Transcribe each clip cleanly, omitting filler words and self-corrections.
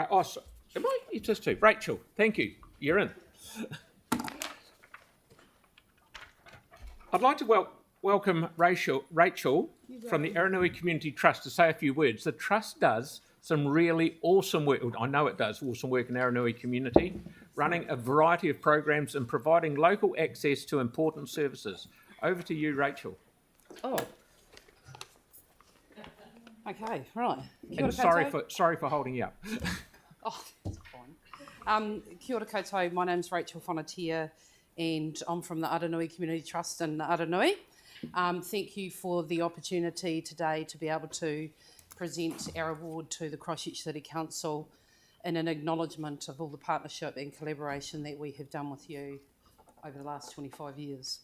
Am I? It's just two. Rachel, thank you. You're in. I'd like to welcome Rachel from the Aranui Community Trust to say a few words. The Trust does some really awesome work. I know it does awesome work in Aranui community, running a variety of programs and providing local access to important services. Over to you, Rachel. Oh. Okay, right. And sorry for holding you up. Oh, that's fine. Kia ora koutou, my name's Rachel Whanatia and I'm from the Aranui Community Trust in Aranui. Thank you for the opportunity today to be able to present our award to the Christchurch City Council in an acknowledgement of all the partnership and collaboration that we have done with you over the last 25 years.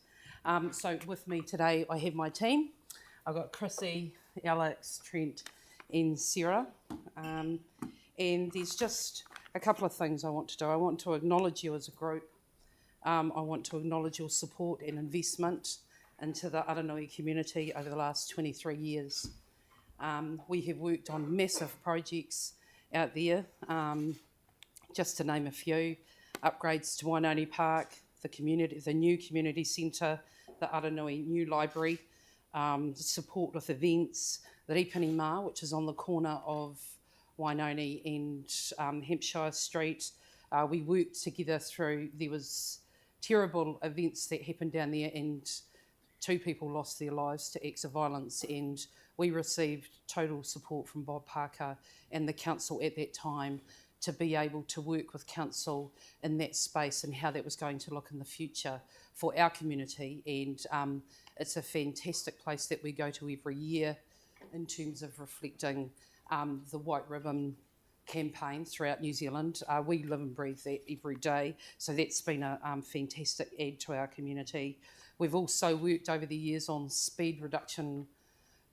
So with me today I have my team. I've got Chrissy, Alex, Trent and Sarah. And there's just a couple of things I want to do. I want to acknowledge you as a group. I want to acknowledge your support and investment into the Aranui community over the last 23 years. We have worked on massive projects out there, just to name a few: upgrades to Wainoni Park, the new community centre, the Aranui new library, support with events, the Ripini Mā, which is on the corner of Wainoni and Hampshire Street. We worked together through, there was terrible events that happened down there and 2 people lost their lives to acts of violence, and we received total support from Bob Parker and the council at that time to be able to work with council in that space and how that was going to look in the future for our community. And it's a fantastic place that we go to every year in terms of reflecting the White Ribbon campaign throughout New Zealand. We live and breathe that every day, so that's been a fantastic add to our community. We've also worked over the years on speed reduction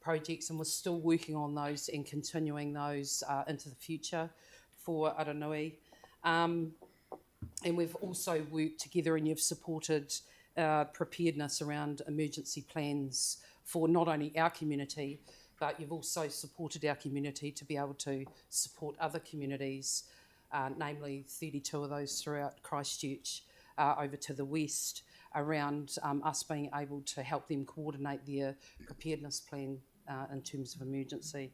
projects, and we're still working on those and continuing those into the future for Aranui. And we've also worked together, and you've supported preparedness around emergency plans for not only our community, but you've also supported our community to be able to support other communities, namely 32 of those throughout Christchurch over to the west, around us being able to help them coordinate their preparedness plan in terms of emergency.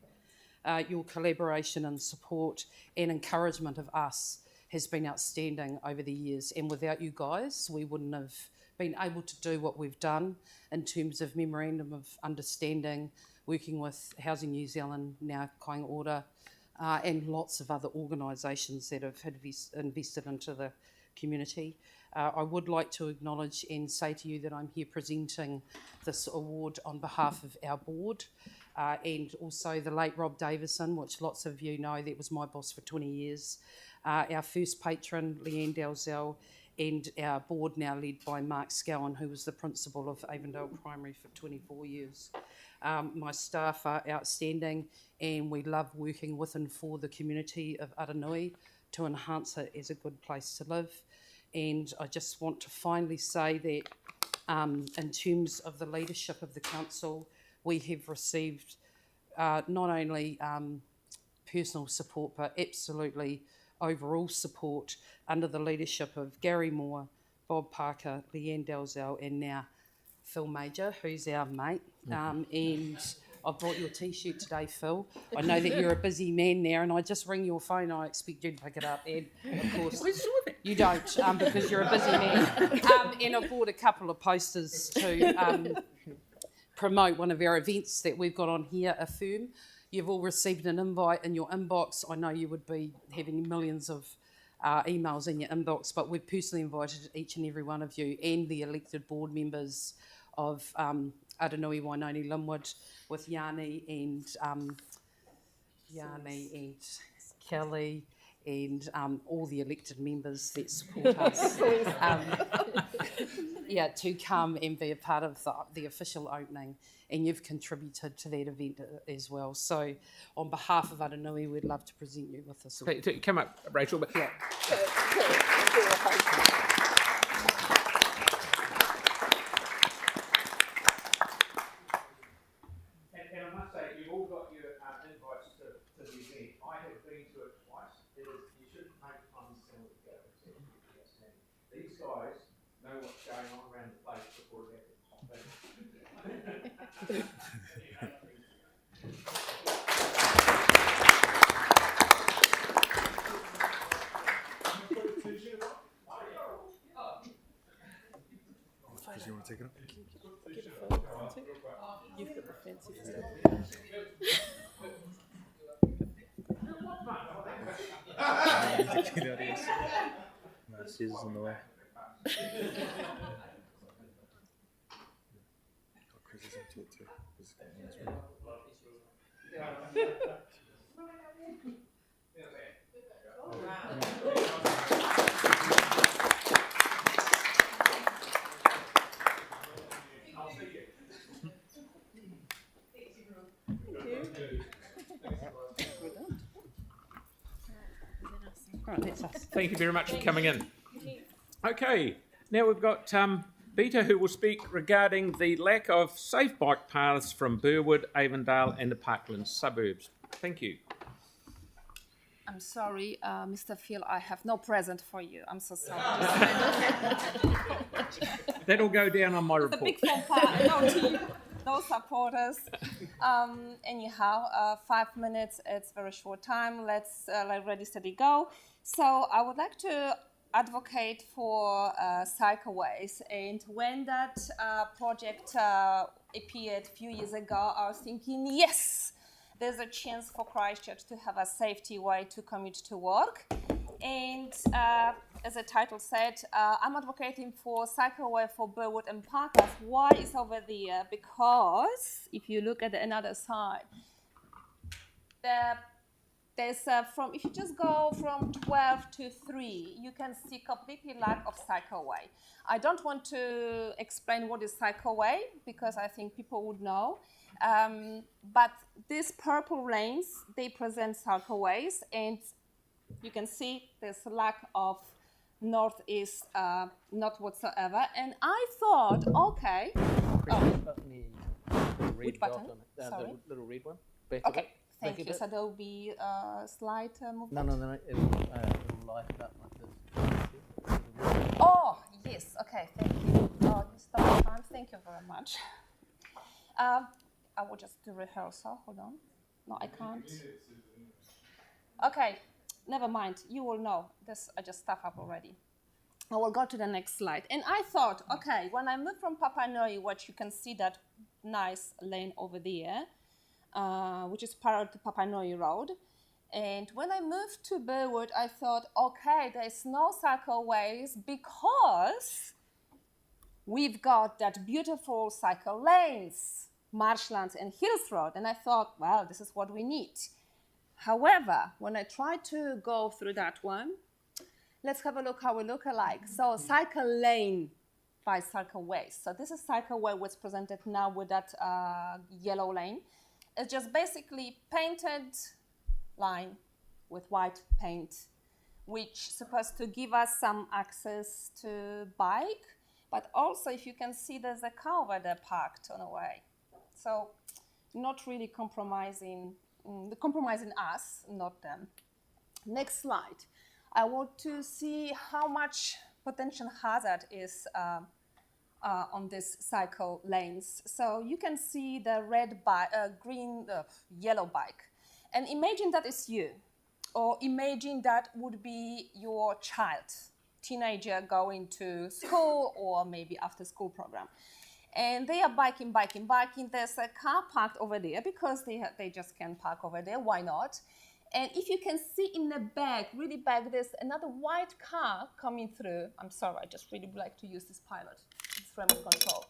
Your collaboration and support and encouragement of us has been outstanding over the years, and without you guys we wouldn't have been able to do what we've done in terms of memorandum of understanding, working with Housing New Zealand, now Kāinga Ora, and lots of other organisations that have invested into the community. I would like to acknowledge and say to you that I'm here presenting this award on behalf of our board, and also the late Rob Davison, which lots of you know, that was my boss for 20 years, our first patron, Leanne Dalzell, and our board now led by Mark Scowen, who was the principal of Avondale Primary for 24 years. My staff are outstanding, and we love working with and for the community of Aranui to enhance it as a good place to live. And I just want to finally say that in terms of the leadership of the council, we have received not only personal support, but absolutely overall support under the leadership of Gary Moore, Bob Parker, Leanne Dalzell, and now Phil Major, who's our mate. And I've brought your t-shirt today, Phil. I know that you're a busy man now, and I just ring your phone, I expect you to pick it up, and of course you don't, because you're a busy man. And I bought a couple of posters to promote one of our events that we've got on here, Affirm. You've all received an invite in your inbox. I know you would be having millions of emails in your inbox, but we've personally invited each and every one of you and the elected board members of Aranui, Wainoni, Linwood, with Yanni and Kelly and all the elected members that support us, to come and be a part of the official opening, and you've contributed to that event as well. So on behalf of Aranui, we'd love to present you with this award. Come up, Rachel. Yeah. And I must say, you've all got your invites to the event. I have been to it twice. It is Chris, you want to take it up? Get a photo, Auntie. You've got the fancy photo. Get out of here. No, she's in the way. Chris is into it too. Chris is getting in his room. Right, that's us. Thank you very much for coming in. Okay, now we've got Beta who will speak regarding the lack of safe bike paths from Burwood, Avondale and the Parklands suburbs. Thank you. I'm sorry, Mr. Phil, I have no present for you. I'm so sorry. That'll go down on my The report. big fun part, no team, no supporters. Anyhow, 5 minutes, it's very short time. Let's ready, steady, go. So I would like to advocate for cycleways. And when that project appeared a few years ago, I was thinking, yes, there's a chance for Christchurch to have a safety way to commute to work. And as the title said, I'm advocating for cycleway for Burwood and Parkers. Why is over there? Because if you look at another side, there's if you just go from 12 to 3, you can see completely lack of cycleway. I don't want to explain what is cycleway because I think people would know. But these purple lanes, they present cycleways, and you can see there's a lack of northeast, not whatsoever. And I thought, okay, which button? Sorry. The little red one. Back Okay, a bit. thank Back a you. bit. So there will be a slight movement. No. It'll light it up like this. Oh, yes. Okay, thank you. Oh, you stopped time. Thank you very much. I will just do rehearsal. Hold on. No, I can't. Okay, never mind. You will know. This I just stuff up already. I will go to the next slide. And I thought, okay, when I moved from Papanui, which you can see that nice lane over there, which is parallel to Papanui Road. And when I moved to Burwood, I thought, okay, there's no cycleways because we've got that beautiful cycle lanes, Marshlands and Hills Road. And I thought, well, this is what we need. However, when I tried to go through that one, let's have a look how we look alike. So cycle lane by cycleways. So this is cycleway what's presented now with that yellow lane. It's just basically painted line with white paint, which is supposed to give us some access to bike, but also if you can see there's a car over there parked on the way. So not really compromising us, not them. Next slide. I want to see how much potential hazard is on these cycle lanes. So you can see the red bike, yellow bike. And imagine that is you, or imagine that would be your child, teenager going to school or maybe after school program. And they are biking. There's a car parked over there because they just can park over there. Why not? And if you can see in the back, really back, there's another white car coming through. I'm sorry, I just really would like to use this pilot, this remote control.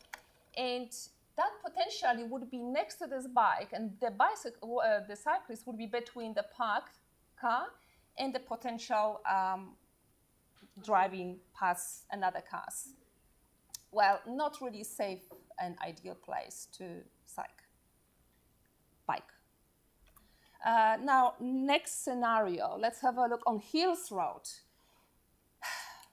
And that potentially would be next to this bike, and the the cyclist would be between the parked car and the potential driving past another cars. Well, not really safe and ideal place to bike. Now, next scenario, let's have a look on Hills Road.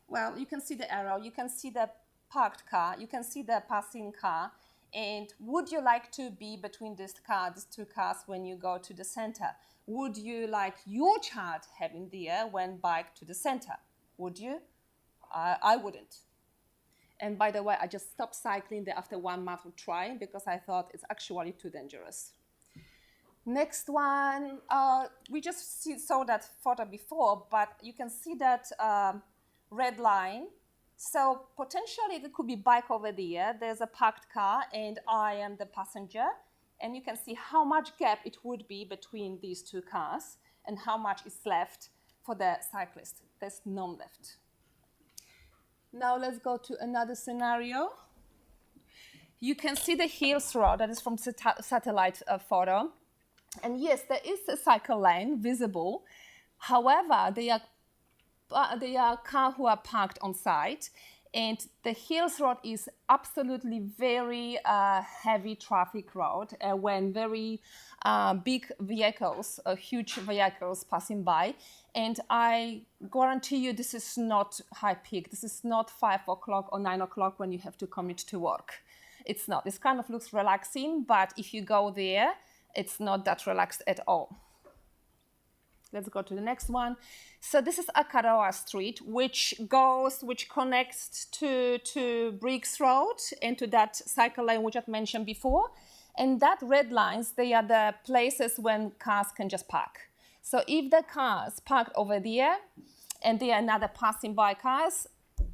Well, you can see the arrow, you can see the parked car, you can see the passing car, and would you like to be between these two cars when you go to the center? Would you like your child having there when bike to the center? Would you? I wouldn't. And by the way, I just stopped cycling there after 1 month of trying because I thought it's actually too dangerous. Next one, we just saw that photo before, but you can see that red line. So potentially there could be bike over there. There's a parked car and I am the passenger. And you can see how much gap it would be between these two cars and how much is left for the cyclist. There's none left. Now let's go to another scenario. You can see the Hills Road, that is from satellite photo. And yes, there is a cycle lane visible. However, there are cars who are parked on site. And the Hills Road is absolutely very heavy traffic road when very big vehicles, huge vehicles passing by. And I guarantee you this is not high peak. This is not 5 o'clock or 9 o'clock when you have to commute to work. It's not. This kind of looks relaxing, but if you go there, it's not that relaxed at all. Let's go to the next one. So this is Akaroa Street, which connects to Briggs Road and to that cycle lane which I mentioned before. And that red lines, they are the places when cars can just park. So if the cars parked over there and there are another passing by cars,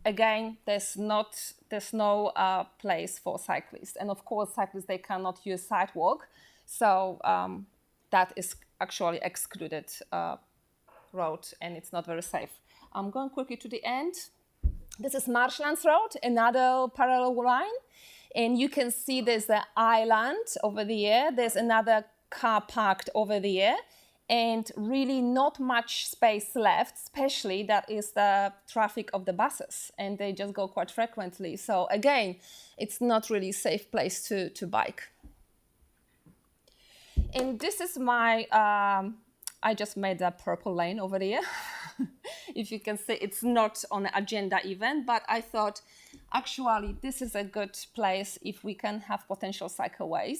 again, there's no place for cyclists. And of course, cyclists, they cannot use sidewalk. So that is actually excluded road and it's not very safe. I'm going quickly to the end. This is Marshlands Road, another parallel line. And you can see there's an island over there. There's another car parked over there. And really not much space left, especially that is the traffic of the buses. And they just go quite frequently. So again, it's not really a safe place to bike. And this is my, I just made a purple lane over there. If you can see, it's not on the agenda even, but I thought actually this is a good place if we can have potential cycleway,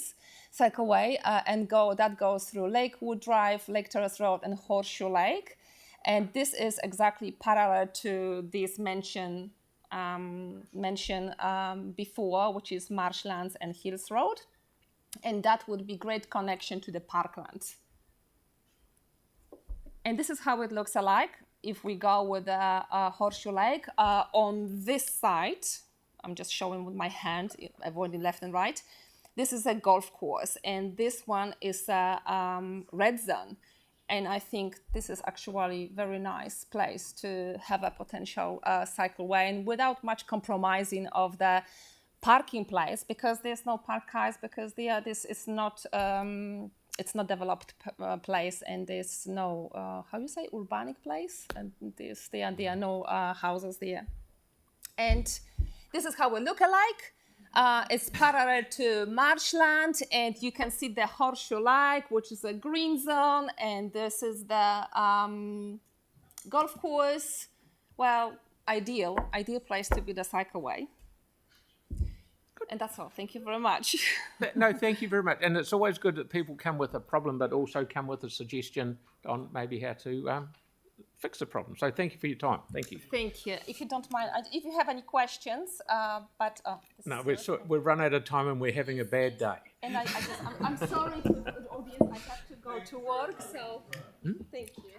and that goes through Lakewood Drive, Lake Terrace Road, and Horseshoe Lake. And this is exactly parallel to this mentioned before, which is Marshlands and Hills Road. And that would be great connection to the parkland. And this is how it looks like if we go with Horseshoe Lake. On this side, I'm just showing with my hand, avoiding left and right. This is a golf course, and this one is a red zone. And I think this is actually a very nice place to have a potential cycleway, and without much compromising of the parking place, because there's no park cars, because this is not it's not developed place, and there's no how you say urbanic place, and there are no houses there. And this is how it look alike. It's parallel to Marshland, and you can see the Horseshoe Lake, which is a green zone, and this is the golf course. Well, ideal place to be the cycleway. And that's all. Thank you very much. No, thank you very much. And it's always good that people come with a problem, but also come with a suggestion on maybe how to fix the problem. So thank you for your time. Thank you. Thank you. If you don't mind, if you have any questions, but no, we've run out of time and we're having a bad day. And I'm sorry to the audience. I have to go to work. So thank you.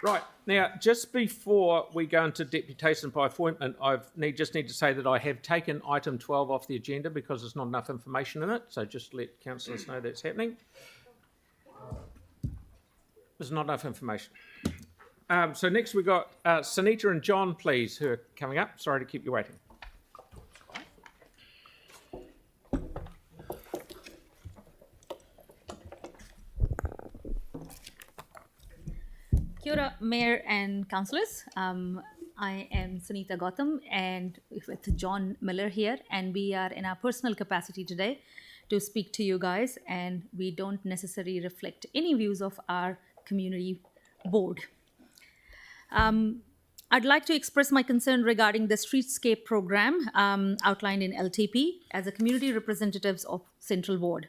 Right, now, just before we go into deputation by appointment, just need to say that I have taken item 12 off the agenda because there's not enough information in it, so just let councillors know that's happening. There's not enough information. So next we've got Sunita and John, please, who are coming up. Sorry to keep you waiting. Kia ora, Mayor and Councillors. I am Sunita Gautam and with John Miller here, and we are in our personal capacity today to speak to you guys, and we don't necessarily reflect any views of our community board. I'd like to express my concern regarding the streetscape program outlined in LTP as a community representatives of Central Ward.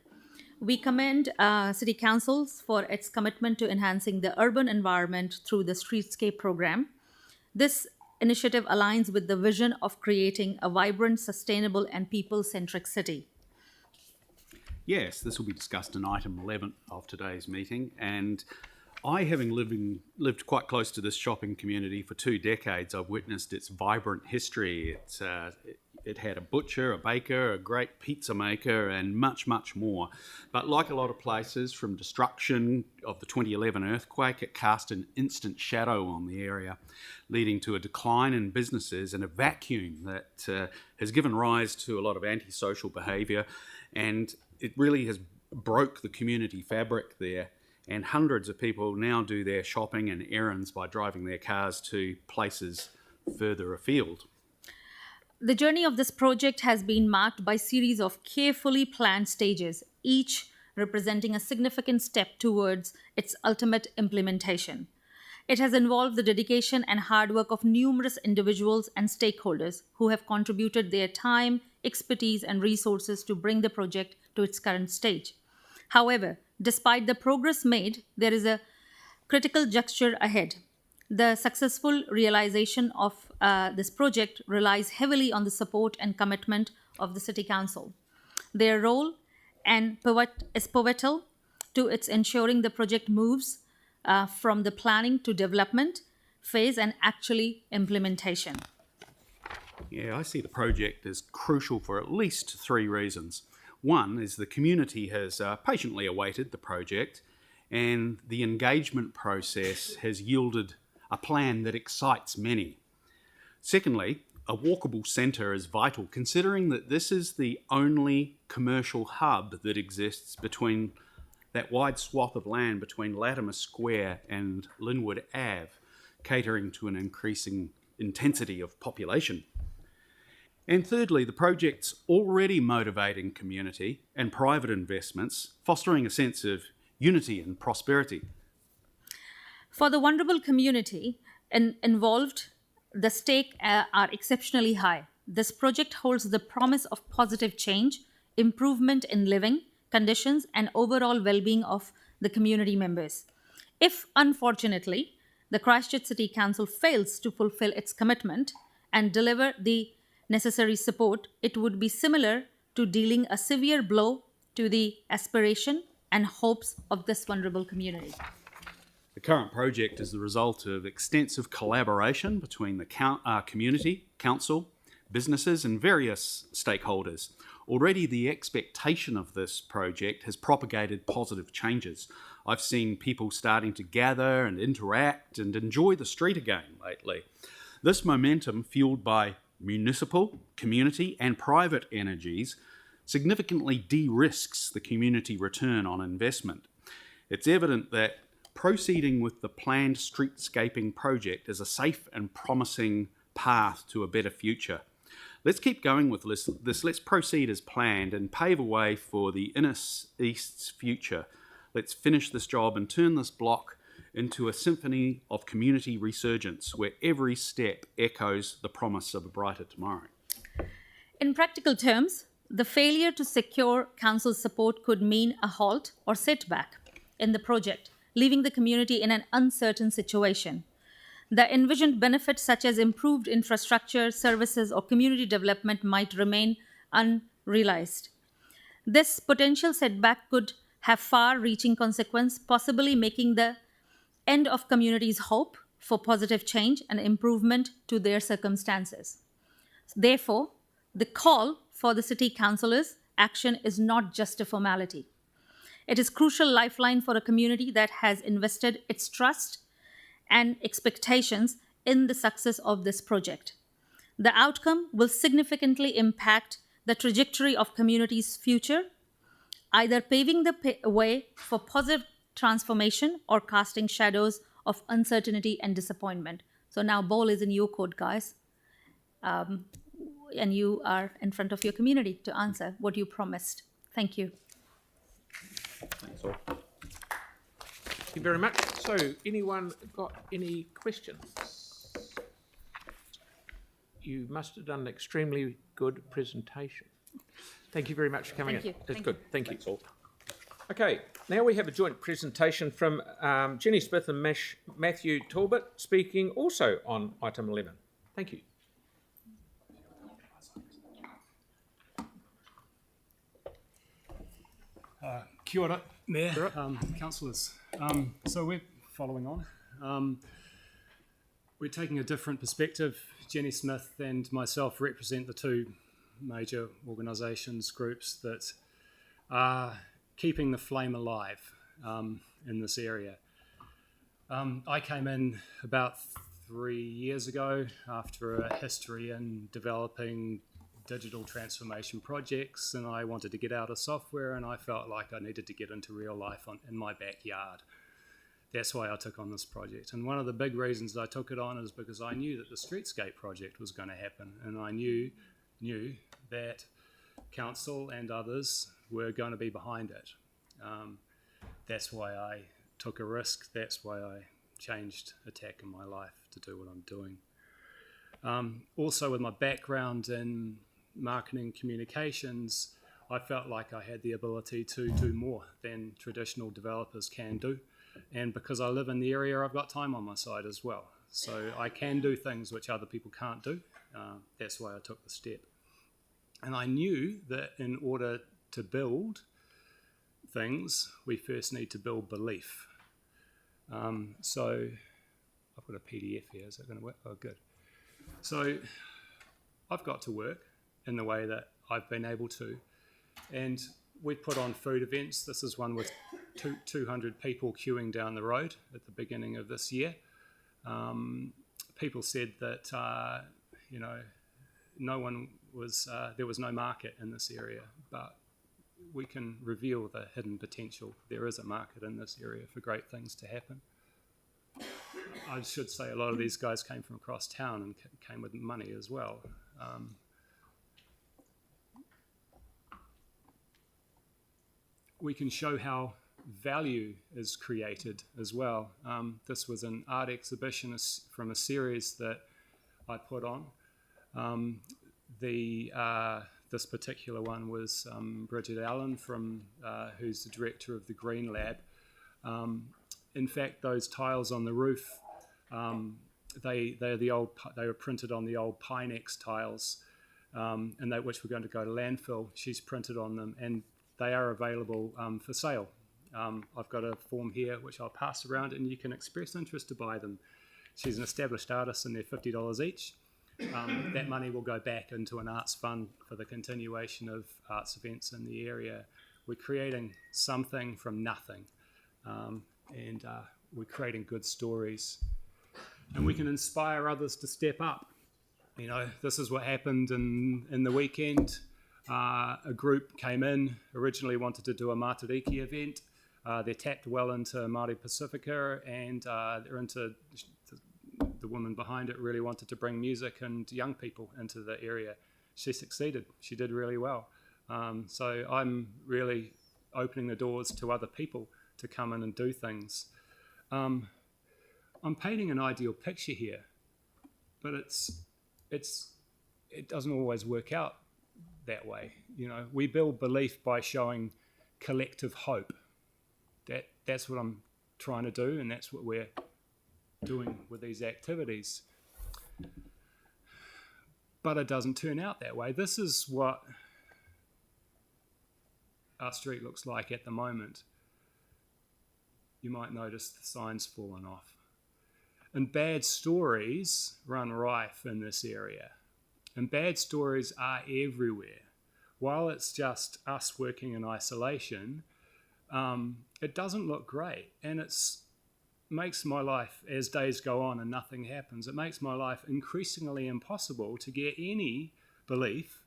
We commend City Councils for its commitment to enhancing the urban environment through the streetscape program. This initiative aligns with the vision of creating a vibrant, sustainable, and people-centric city. Yes, this will be discussed in item 11 of today's meeting, and I, having lived quite close to this shopping community for 2 decades, I've witnessed its vibrant history. It had a butcher, a baker, a great pizza maker, and much, much more. But like a lot of places, from destruction of the 2011 earthquake, it cast an instant shadow on the area, leading to a decline in businesses and a vacuum that has given rise to a lot of antisocial behaviour, and it really has broke the community fabric there. And hundreds of people now do their shopping and errands by driving their cars to places further afield. The journey of this project has been marked by a series of carefully planned stages, each representing a significant step towards its ultimate implementation. It has involved the dedication and hard work of numerous individuals and stakeholders who have contributed their time, expertise, and resources to bring the project to its current stage. However, despite the progress made, there is a critical juncture ahead. The successful realization of this project relies heavily on the support and commitment of the City Council. Their role is pivotal to its ensuring the project moves from the planning to development phase and actually implementation. Yeah, I see the project as crucial for at least 3 reasons. One is the community has patiently awaited the project, and the engagement process has yielded a plan that excites many. Secondly, a walkable centre is vital, considering that this is the only commercial hub that exists between that wide swath of land between Latimer Square and Linwood Ave, catering to an increasing intensity of population. And thirdly, the project's already motivating community and private investments, fostering a sense of unity and prosperity. For the vulnerable community involved, the stakes are exceptionally high. This project holds the promise of positive change, improvement in living conditions, and overall well-being of the community members. If, unfortunately, the Christchurch City Council fails to fulfill its commitment and deliver the necessary support, it would be similar to dealing a severe blow to the aspiration and hopes of this vulnerable community. The current project is the result of extensive collaboration between the community, council, businesses and various stakeholders. Already the expectation of this project has propagated positive changes. I've seen people starting to gather and interact and enjoy the street again lately. This momentum, fueled by municipal, community and private energies, significantly de-risks the community return on investment. It's evident that proceeding with the planned streetscaping project is a safe and promising path to a better future. Let's keep going with this. Let's proceed as planned and pave a way for the Inner East's future. Let's finish this job and turn this block into a symphony of community resurgence where every step echoes the promise of a brighter tomorrow. In practical terms, the failure to secure council support could mean a halt or setback in the project, leaving the community in an uncertain situation. The envisioned benefits such as improved infrastructure, services, or community development might remain unrealized. This potential setback could have far-reaching consequences, possibly making the end of communities' hope for positive change and improvement to their circumstances. Therefore, the call for the City Councillors' action is not just a formality. It is a crucial lifeline for a community that has invested its trust and expectations in the success of this project. The outcome will significantly impact the trajectory of community's future, either paving the way for positive transformation or casting shadows of uncertainty and disappointment. So now ball is in your court, guys. And you are in front of your community to answer what you promised. Thank you. Thanks all. Thank you very much. So, anyone got any questions? You must have done an extremely good presentation. Thank you very much for coming Thank in. you. That's Thank good. you. Thank you. Thanks all. Okay, now we have a joint presentation from Jenny Smith and Matthew Talbot speaking also on item 11. Thank you. Kia ora, Mayor, councillors. So we're following on. We're taking a different perspective. Jenny Smith and myself represent the two major organisations, groups that are keeping the flame alive in this area. I came in about 3 years ago after a history in developing digital transformation projects, and I wanted to get out of software, and I felt like I needed to get into real life in my backyard. That's why I took on this project. And one of the big reasons I took it on is because I knew that the Streetscape project was going to happen, and I knew that council and others were going to be behind it. That's why I took a risk. That's why I changed a tack in my life to do what I'm doing. Also, with my background in marketing communications, I felt like I had the ability to do more than traditional developers can do. And because I live in the area, I've got time on my side as well. So I can do things which other people can't do. That's why I took the step. And I knew that in order to build things, we first need to build belief. So I've got a PDF here. Is that going to work? Oh, good. So I've got to work in the way that I've been able to. And we put on food events. This is one with 200 people queuing down the road at the beginning of this year. People said that, no one was, there was no market in this area, but we can reveal the hidden potential. There is a market in this area for great things to happen. I should say a lot of these guys came from across town and came with money as well. We can show how value is created as well. This was an art exhibition from a series that I put on. This particular one was Bridget Allen, who's the director of the Green Lab. In fact, those tiles on the roof, they were printed on the old Pinex tiles, which were going to go to landfill. She's printed on them, and they are available for sale. I've got a form here which I'll pass around, and you can express interest to buy them. She's an established artist, and they're $50 each. That money will go back into an arts fund for the continuation of arts events in the area. We're creating something from nothing, and we're creating good stories. And we can inspire others to step up. You know, this is what happened in the weekend. A group came in, originally wanted to do a Matariki event. They're tapped well into Māori Pacifica, and they're into the woman behind it really wanted to bring music and young people into the area. She succeeded. She did really well. So I'm really opening the doors to other people to come in and do things. I'm painting an ideal picture here, but it doesn't always work out that way. You know, we build belief by showing collective hope. That's what I'm trying to do, and that's what we're doing with these activities. But it doesn't turn out that way. This is what our street looks like at the moment. You might notice the sign's fallen off. And bad stories run rife in this area. And bad stories are everywhere. While it's just us working in isolation, it doesn't look great. And it makes my life, as days go on and nothing happens, it makes my life increasingly impossible to get any belief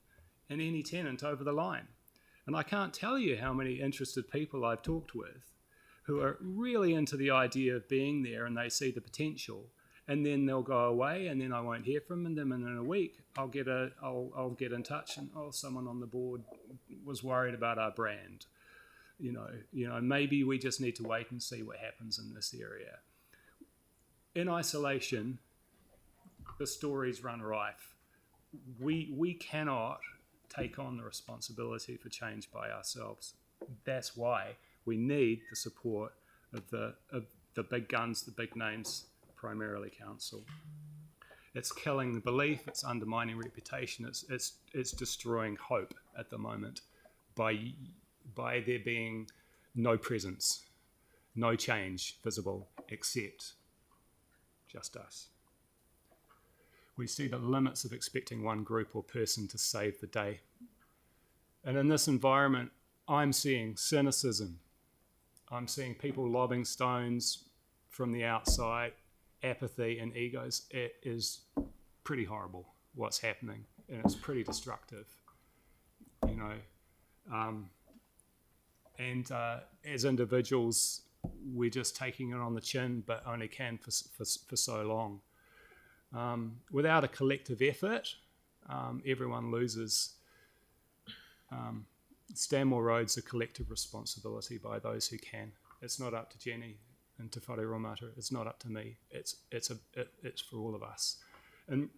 in any tenant over the line. And I can't tell you how many interested people I've talked with who are really into the idea of being there, and they see the potential, and then they'll go away, and then I won't hear from them, and in a week I'll get in touch, and someone on the board was worried about our brand. You know, maybe we just need to wait and see what happens in this area. In isolation, the stories run rife. We cannot take on the responsibility for change by ourselves. That's why we need the support of the big guns, the big names, primarily council. It's killing the belief, it's undermining reputation, it's destroying hope at the moment by there being no presence, no change visible except just us. We see the limits of expecting one group or person to save the day. And in this environment, I'm seeing cynicism. I'm seeing people lobbing stones from the outside, apathy and egos. It is pretty horrible what's happening, and it's pretty destructive, you know. As individuals, we're just taking it on the chin, but only can for so long. Without a collective effort, everyone loses. Stanmore Road's a collective responsibility by those who can. It's not up to Jenny and Te Whare Raumata. It's not up to me. It's for all of us. And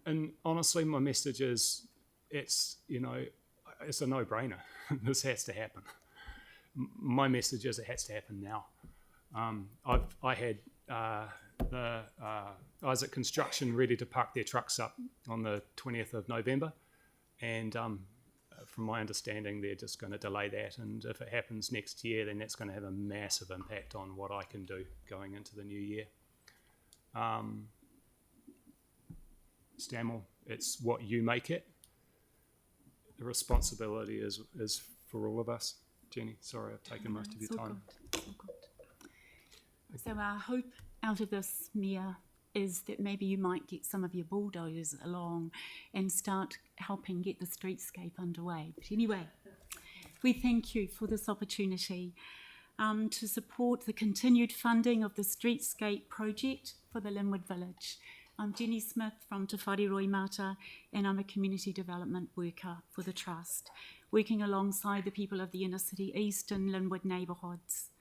honestly, my message is, it's a no-brainer. This has to happen. My message is it has to happen now. I was at construction ready to park their trucks up on the 20th of November, and from my understanding, they're just going to delay that, and if it happens next year, then that's going to have a massive impact on what I can do going into the new year. Stanmore, it's what you make it. The responsibility is for all of us. Jenny, sorry I've taken most of your time. So our hope out of this, Mia, is that maybe you might get some of your bulldozers along and start helping get the streetscape underway. But anyway, we thank you for this opportunity to support the continued funding of the streetscape project for the Linwood Village. I'm Jenny Smith from Te Whare Raumata, and I'm a community development worker for the Trust, working alongside the people of the inner city east and Linwood neighbourhoods.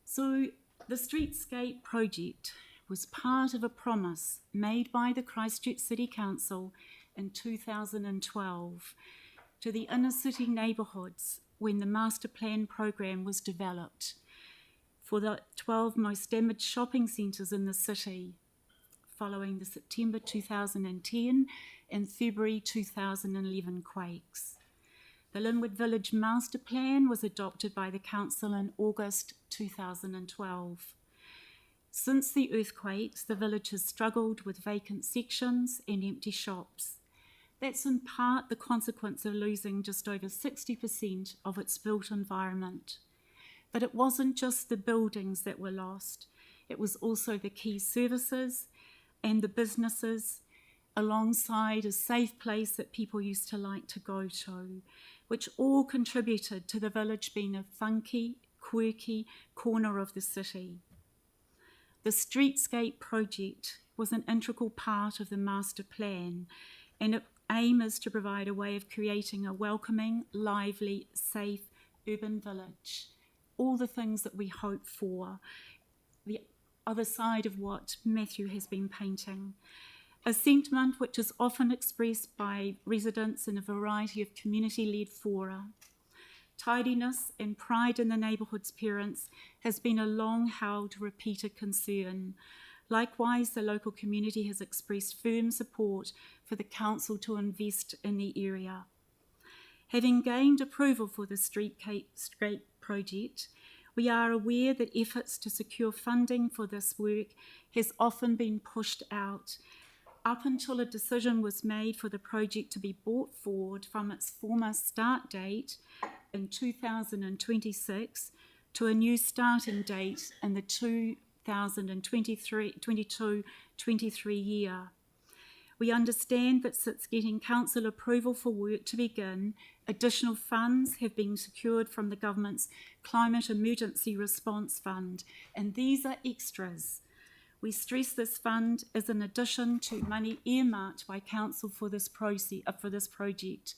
So the streetscape project was part of a promise made by the Christchurch City Council in 2012 to the inner city neighbourhoods when the master plan program was developed for the 12 most damaged shopping centres in the city following the September 2010 and February 2011 quakes. The Linwood Village Master Plan was adopted by the Council in August 2012. Since the earthquakes, the village has struggled with vacant sections and empty shops. That's in part the consequence of losing just over 60% of its built environment. But it wasn't just the buildings that were lost, it was also the key services and the businesses, alongside a safe place that people used to like to go to, which all contributed to the village being a funky, quirky corner of the city. The streetscape project was an integral part of the master plan, and its aim is to provide a way of creating a welcoming, lively, safe urban village. All the things that we hope for, the other side of what Matthew has been painting. A sentiment which is often expressed by residents in a variety of community-led fora. Tidiness and pride in the neighbourhood's appearance has been a long-held, repeated concern. Likewise, the local community has expressed firm support for the council to invest in the area. Having gained approval for the streetscape project, we are aware that efforts to secure funding for this work has often been pushed out, up until a decision was made for the project to be brought forward from its former start date in 2026 to a new starting date in the 2022-23 year. We understand that since getting council approval for work to begin, additional funds have been secured from the government's Climate Emergency Response Fund, and these are extras. We stress this fund is in addition to money earmarked by council for this project.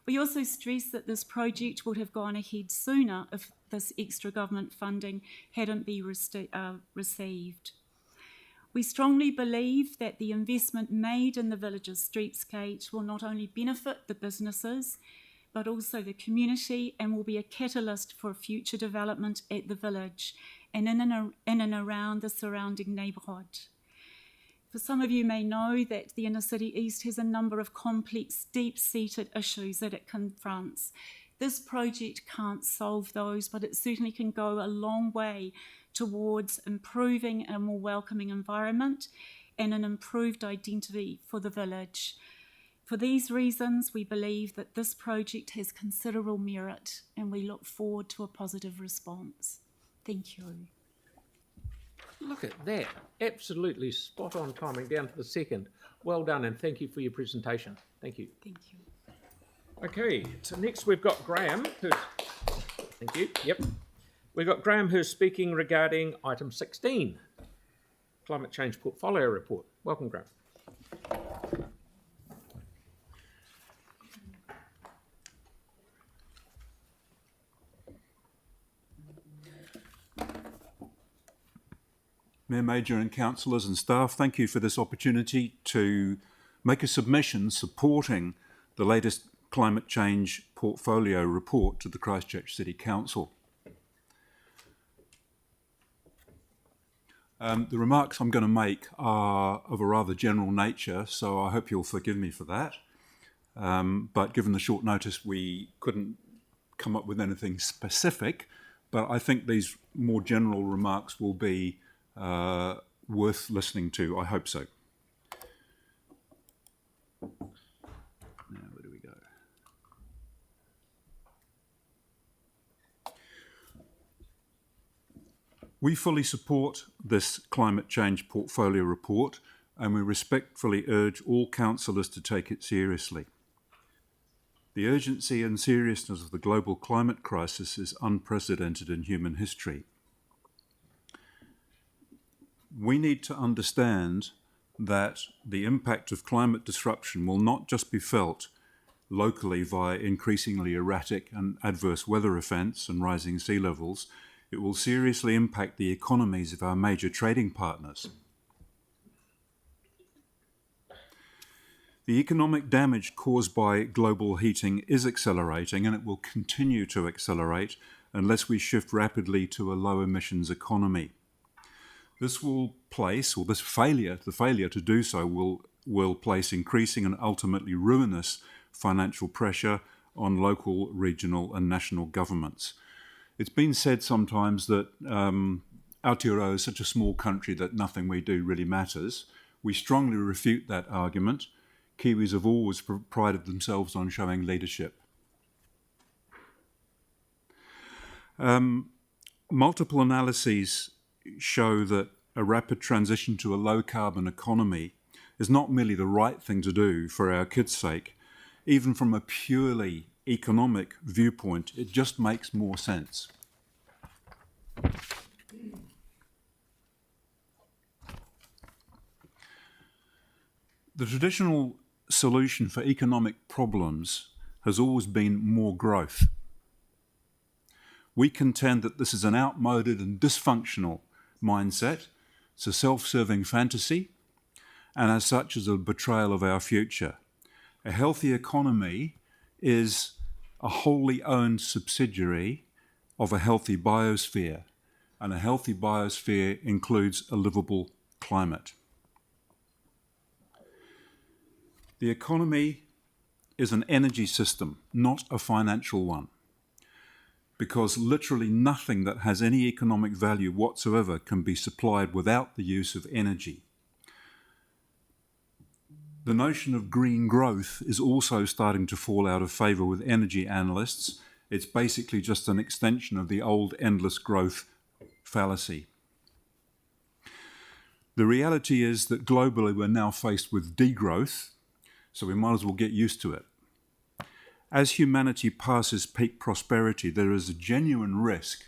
We also stress that this project would have gone ahead sooner if this extra government funding hadn't been received. We strongly believe that the investment made in the village's streetscape will not only benefit the businesses, but also the community, and will be a catalyst for future development at the village and in and around the surrounding neighbourhood. For some of you may know that the inner city east has a number of complex, deep-seated issues that it confronts. This project can't solve those, but it certainly can go a long way towards improving a more welcoming environment and an improved identity for the village. For these reasons, we believe that this project has considerable merit and we look forward to a positive response. Thank you. Look at that. Absolutely spot on timing down to the second. Well done, and thank you for your presentation. Thank you. Thank you. Okay, so next we've got Graham, who's... Thank you. Yep. We've got Graham who's speaking regarding item 16, Climate Change Portfolio Report. Welcome, Graham. Mayor Major and councillors and staff, thank you for this opportunity to make a submission supporting the latest Climate Change Portfolio Report to the Christchurch City Council. The remarks I'm going to make are of a rather general nature, so I hope you'll forgive me for that. But given the short notice, we couldn't come up with anything specific, but I think these more general remarks will be worth listening to. I hope so. Now, where do we go? We fully support this Climate Change Portfolio Report, and we respectfully urge all councillors to take it seriously. The urgency and seriousness of the global climate crisis is unprecedented in human history. We need to understand that the impact of climate disruption will not just be felt locally via increasingly erratic and adverse weather events and rising sea levels. It will seriously impact the economies of our major trading partners. The economic damage caused by global heating is accelerating, and it will continue to accelerate unless we shift rapidly to a low emissions economy. This will place, or the failure to do so will place increasing and ultimately ruinous financial pressure on local, regional and national governments. It's been said sometimes that Aotearoa is such a small country that nothing we do really matters. We strongly refute that argument. Kiwis have always prided themselves on showing leadership. Multiple analyses show that a rapid transition to a low-carbon economy is not merely the right thing to do for our kids' sake. Even from a purely economic viewpoint, it just makes more sense. The traditional solution for economic problems has always been more growth. We contend that this is an outmoded and dysfunctional mindset. It's a self-serving fantasy, and as such is a betrayal of our future. A healthy economy is a wholly owned subsidiary of a healthy biosphere, and a healthy biosphere includes a livable climate. The economy is an energy system, not a financial one, because literally nothing that has any economic value whatsoever can be supplied without the use of energy. The notion of green growth is also starting to fall out of favour with energy analysts. It's basically just an extension of the old endless growth fallacy. The reality is that globally we're now faced with degrowth, so we might as well get used to it. As humanity passes peak prosperity, there is a genuine risk,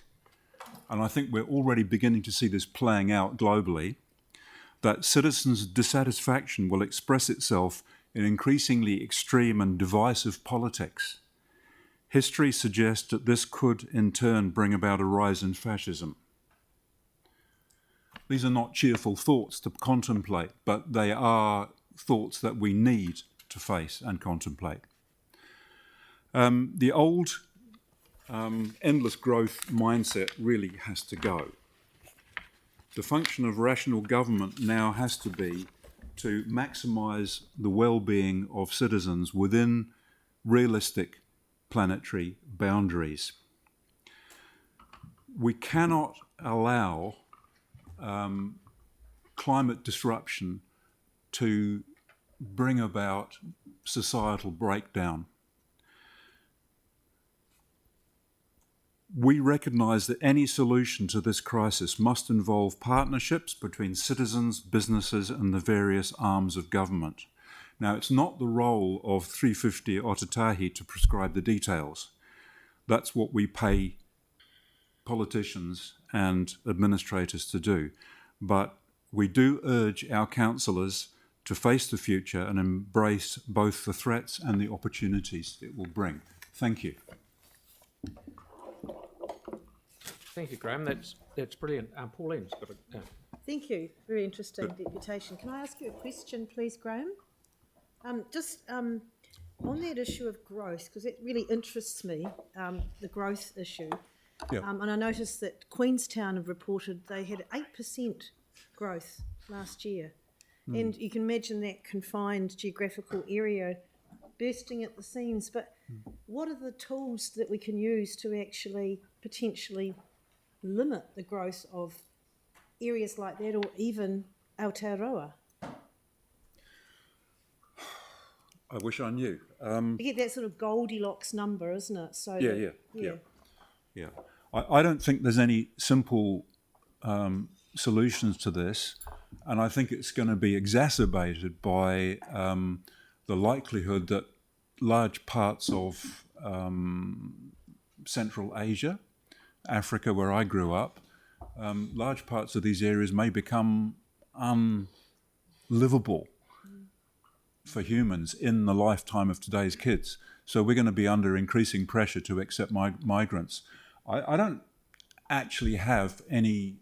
and I think we're already beginning to see this playing out globally, that citizens' dissatisfaction will express itself in increasingly extreme and divisive politics. History suggests that this could in turn bring about a rise in fascism. These are not cheerful thoughts to contemplate, but they are thoughts that we need to face and contemplate. The old endless growth mindset really has to go. the function of rational government now has to be to maximise the well-being of citizens within realistic planetary boundaries. We cannot allow climate disruption to bring about societal breakdown. We recognise that any solution to this crisis must involve partnerships between citizens, businesses and the various arms of government. Now, it's not the role of 350 Otatahi to prescribe the details. That's what we pay politicians and administrators to do. But we do urge our councillors to face the future and embrace both the threats and the opportunities it will bring. Thank you. Thank you, Graham. That's brilliant. Pauline's got a... Thank you. Very interesting deputation. Can I ask you a question, please, Graham? On that issue of growth, because it really interests me, the growth issue. Yeah. And I noticed that Queenstown have reported they had 8% growth last year. And you can imagine that confined geographical area bursting at the seams. But what are the tools that we can use to actually potentially limit the growth of areas like that, or even Aotearoa? I wish I knew. You get that sort of Goldilocks number, isn't it? So Yeah. I don't think there's any simple solutions to this, and I think it's going to be exacerbated by the likelihood that large parts of Central Asia, Africa, where I grew up, large parts of these areas may become unlivable for humans in the lifetime of today's kids. So we're going to be under increasing pressure to accept migrants. I don't actually have any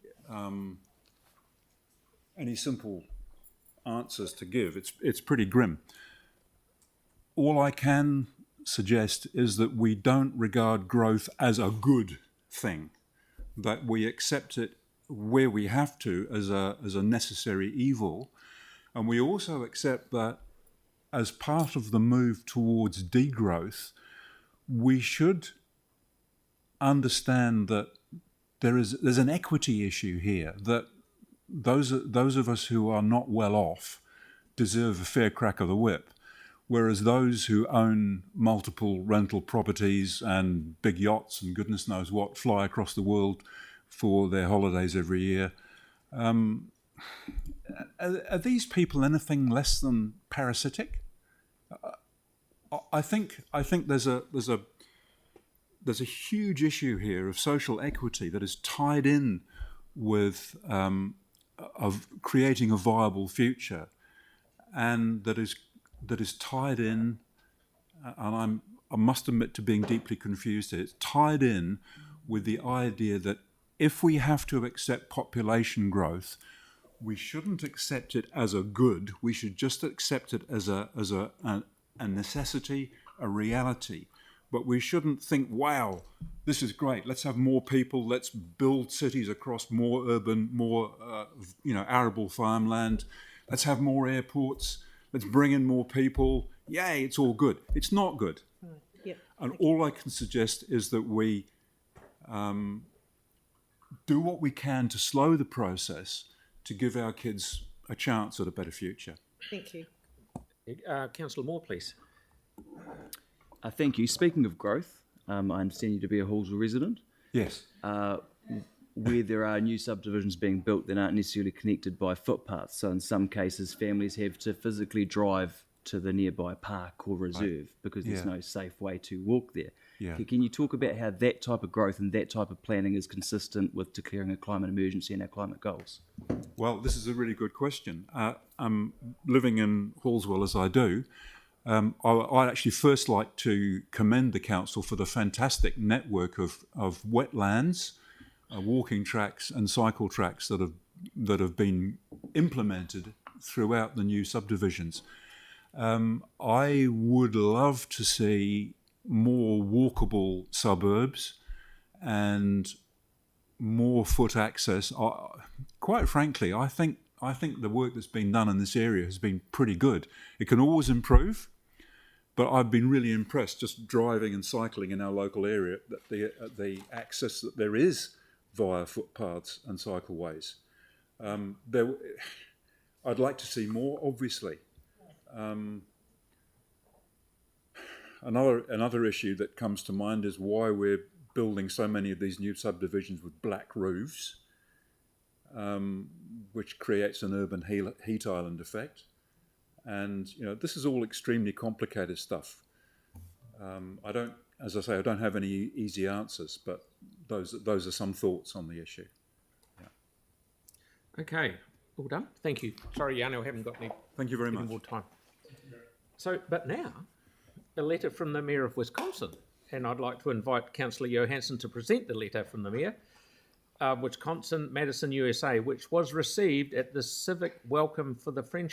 simple answers to give. It's pretty grim. All I can suggest is that we don't regard growth as a good thing, that we accept it where we have to as a necessary evil, and we also accept that as part of the move towards degrowth, we should understand that there's an equity issue here, that those of us who are not well off deserve a fair crack of the whip, whereas those who own multiple rental properties and big yachts and goodness knows what fly across the world for their holidays every year, are these people anything less than parasitic? I think there's a huge issue here of social equity that is tied in with of creating a viable future, and that is tied in, and I must admit to being deeply confused here. It's tied in with the idea that if we have to accept population growth, we shouldn't accept it as a good. We should just accept it as a necessity, a reality. But we shouldn't think, wow, this is great. Let's have more people. Let's build cities across more urban, more arable farmland. Let's have more airports. Let's bring in more people. Yay, it's all good. It's not good. Yep. And all I can suggest is that we do what we can to slow the process to give our kids a chance at a better future. Thank you. Councillor Moore, please. Thank you. Speaking of growth, I understand you to be a Hallsville resident. Yes. Where there are new subdivisions being built that aren't necessarily connected by footpaths. So in some cases, families have to physically drive to the nearby park or reserve because there's no safe way to walk there. Yeah. Can you talk about how that type of growth and that type of planning is consistent with declaring a climate emergency and our climate goals? Well, this is a really good question. Living in Hallsville as I do, I'd actually first like to commend the council for the fantastic network of wetlands, walking tracks and cycle tracks that have been implemented throughout the new subdivisions. I would love to see more walkable suburbs and more foot access. Quite frankly, I think the work that's been done in this area has been pretty good. It can always improve, but I've been really impressed just driving and cycling in our local area that the access that there is via footpaths and cycleways. I'd like to see more, obviously. Another issue that comes to mind is why we're building so many of these new subdivisions with black roofs, which creates an urban heat island effect. And this is all extremely complicated stuff. As I say, I don't have any easy answers, but those are some thoughts on the issue. Yeah. Okay, all done. Thank you. Sorry, Yano, I haven't got any. Thank you very much. More time. So, but now, a letter from the Mayor of Wisconsin, and I'd like to invite Councillor Johansson to present the letter from the Mayor, Wisconsin, Madison, USA, which was received at the Civic Welcome for the Friendship